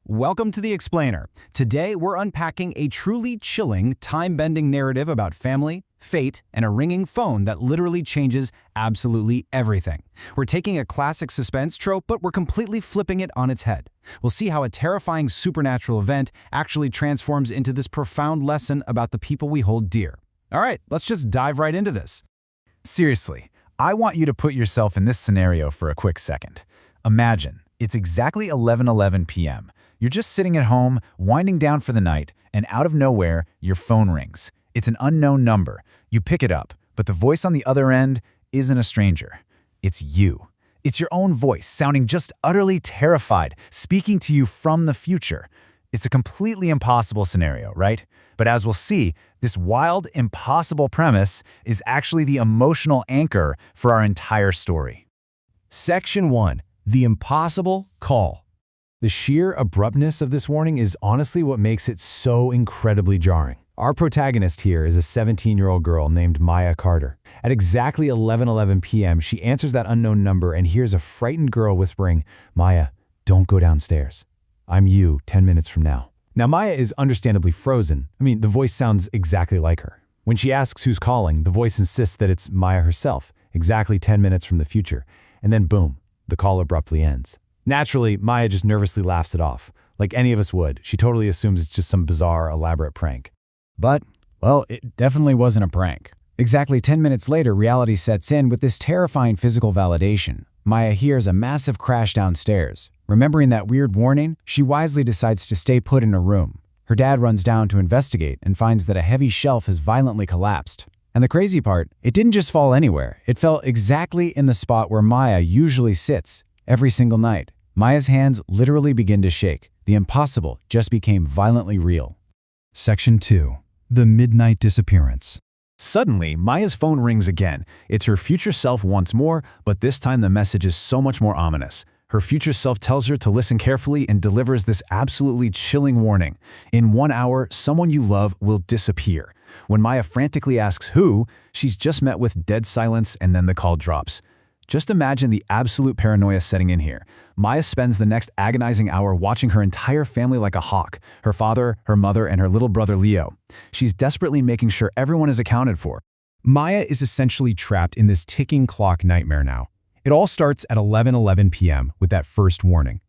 Welcome to The Explainer. Today, we're unpacking a truly chilling, time-bending narrative about family, fate, and a ringing phone that literally changes absolutely everything. We're taking a classic suspense trope, but we're completely flipping it on its head. We'll see how a terrifying supernatural event actually transforms into this profound lesson about the people we hold dear. All right, let's just dive right into this. Seriously, I want you to put yourself in this scenario for a quick second. Imagine, it's exactly 11:11 p.m. You're just sitting at home, winding down for the night, and out of nowhere, your phone rings. It's an unknown number. You pick it up, but the voice on the other end isn't a stranger. It's you. It's your own voice, sounding just utterly terrified, speaking to you from the future. It's a completely impossible scenario, right? But as we'll see, this wild, impossible premise is actually the emotional anchor for our entire story. Section 1. The Impossible Call. The sheer abruptness of this warning is honestly what makes it so incredibly jarring. Our protagonist here is a 17-year-old girl named Maya Carter. At exactly 11:11 p.m., she answers that unknown number and hears a frightened girl whispering, "Maya, don't go downstairs. I'm you 10 minutes from now." Now, Maya is understandably frozen. The voice sounds exactly like her. When she asks who's calling, the voice insists that it's Maya herself, exactly 10 minutes from the future. And then boom, the call abruptly ends. Naturally, Maya just nervously laughs it off. Like any of us would, she totally assumes it's just some bizarre, elaborate prank. But, well, it definitely wasn't a prank. Exactly 10 minutes later, reality sets in with this terrifying physical validation. Maya hears a massive crash downstairs. Remembering that weird warning, she wisely decides to stay put in her room. Her dad runs down to investigate and finds that a heavy shelf has violently collapsed. And the crazy part, it didn't just fall anywhere. It fell exactly in the spot where Maya usually sits. Every single night, Maya's hands literally begin to shake. The impossible just became violently real. Section 2. The Midnight Disappearance. Suddenly, Maya's phone rings again. It's her future self once more, but this time the message is so much more ominous. Her future self tells her to listen carefully and delivers this absolutely chilling warning. In 1 hour, someone you love will disappear. When Maya frantically asks who, she's just met with dead silence and then the call drops. Just imagine the absolute paranoia setting in here. Maya spends the next agonizing hour watching her entire family like a hawk, her father, her mother, and her little brother Leo. She's desperately making sure everyone is accounted for. Maya is essentially trapped in this ticking clock nightmare now. It all starts at 11:11 p.m. with that first warning.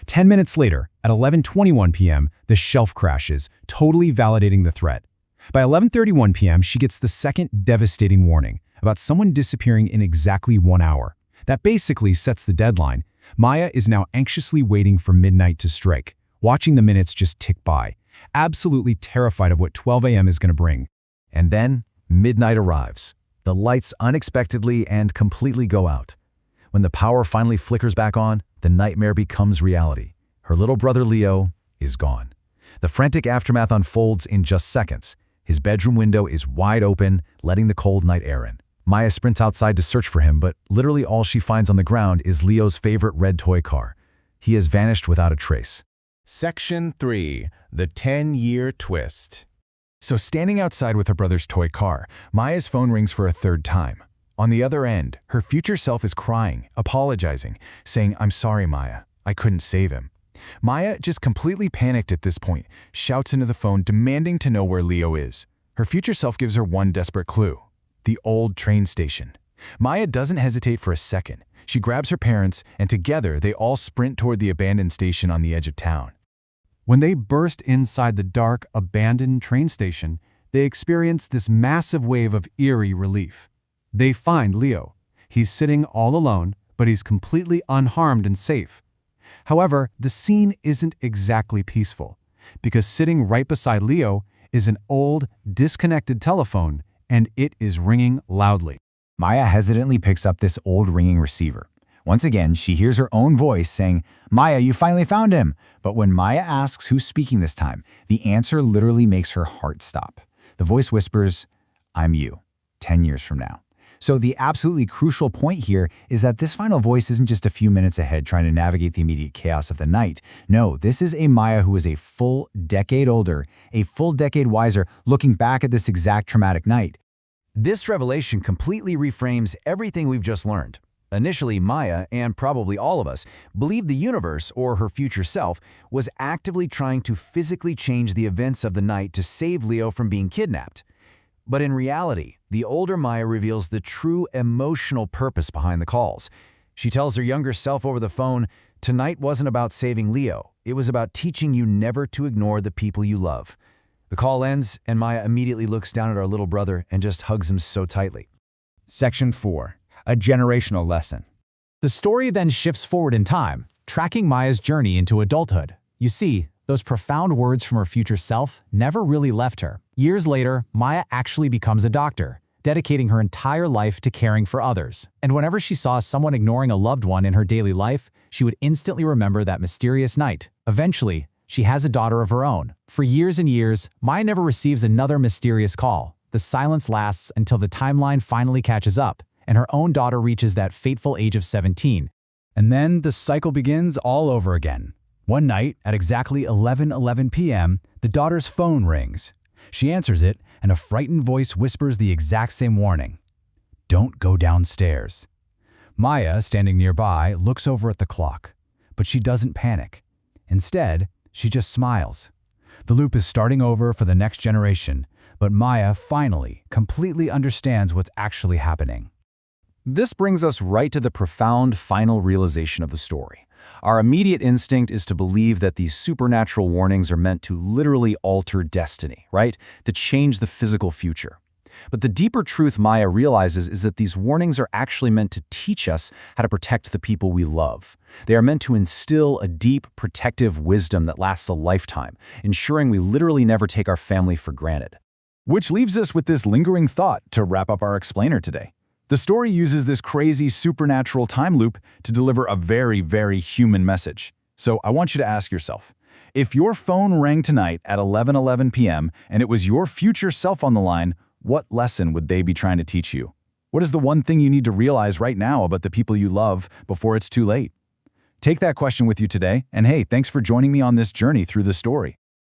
10 minutes later, at 11:21 p.m., the shelf crashes, totally validating the threat. By 11:31 p.m., she gets the second devastating warning about someone disappearing in exactly 1 hour. That basically sets the deadline. Maya is now anxiously waiting for midnight to strike, watching the minutes just tick by, absolutely terrified of what 12 a.m. is going to bring. And then, midnight arrives. The lights unexpectedly and completely go out. When the power finally flickers back on, the nightmare becomes reality. Her little brother Leo is gone. The frantic aftermath unfolds in just seconds. His bedroom window is wide open, letting the cold night air in. Maya sprints outside to search for him, but literally all she finds on the ground is Leo's favorite red toy car. He has vanished without a trace. Section 3. The 10-Year Twist. So standing outside with her brother's toy car, Maya's phone rings for a third time. On the other end, her future self is crying, apologizing, saying, "I'm sorry, Maya. I couldn't save him." Maya, just completely panicked at this point, shouts into the phone demanding to know where Leo is. Her future self gives her one desperate clue: the old train station. Maya doesn't hesitate for a second. She grabs her parents, and together they all sprint toward the abandoned station on the edge of town. When they burst inside the dark, abandoned train station, they experience this massive wave of eerie relief. They find Leo. He's sitting all alone, but he's completely unharmed and safe. However, the scene isn't exactly peaceful, because sitting right beside Leo is an old, disconnected telephone, and it is ringing loudly. Maya hesitantly picks up this old ringing receiver. Once again, she hears her own voice saying, "Maya, you finally found him." But when Maya asks who's speaking this time, the answer literally makes her heart stop. The voice whispers, "I'm you, 10 years from now." So the absolutely crucial point here is that this final voice isn't just a few minutes ahead trying to navigate the immediate chaos of the night. No, this is a Maya who is a full decade older, a full decade wiser, looking back at this exact traumatic night. This revelation completely reframes everything we've just learned. Initially, Maya, and probably all of us, believed the universe, or her future self, was actively trying to physically change the events of the night to save Leo from being kidnapped. But in reality, the older Maya reveals the true emotional purpose behind the calls. She tells her younger self over the phone, "Tonight wasn't about saving Leo. It was about teaching you never to ignore the people you love." The call ends, and Maya immediately looks down at our little brother and just hugs him so tightly. Section 4. A generational lesson. The story then shifts forward in time, tracking Maya's journey into adulthood. You see, those profound words from her future self never really left her. Years later, Maya actually becomes a doctor, dedicating her entire life to caring for others. And whenever she saw someone ignoring a loved one in her daily life, she would instantly remember that mysterious night. Eventually, she has a daughter of her own. For years and years, Maya never receives another mysterious call. The silence lasts until the timeline finally catches up, and her own daughter reaches that fateful age of 17. And then the cycle begins all over again. One night, at exactly 11:11 p.m., the daughter's phone rings. She answers it, and a frightened voice whispers the exact same warning. "Don't go downstairs." Maya, standing nearby, looks over at the clock, but she doesn't panic. Instead, she just smiles. The loop is starting over for the next generation, but Maya finally, completely understands what's actually happening. This brings us right to the profound final realization of the story. Our immediate instinct is to believe that these supernatural warnings are meant to literally alter destiny, right? To change the physical future. But the deeper truth Maya realizes is that these warnings are actually meant to teach us how to protect the people we love. They are meant to instill a deep, protective wisdom that lasts a lifetime, ensuring we literally never take our family for granted. Which leaves us with this lingering thought to wrap up our explainer today. The story uses this crazy supernatural time loop to deliver a very, very human message. So I want you to ask yourself, if your phone rang tonight at 11:11 p.m. and it was your future self on the line, what lesson would they be trying to teach you? What is the one thing you need to realize right now about the people you love before it's too late? Take that question with you today, and hey, thanks for joining me on this journey through the story.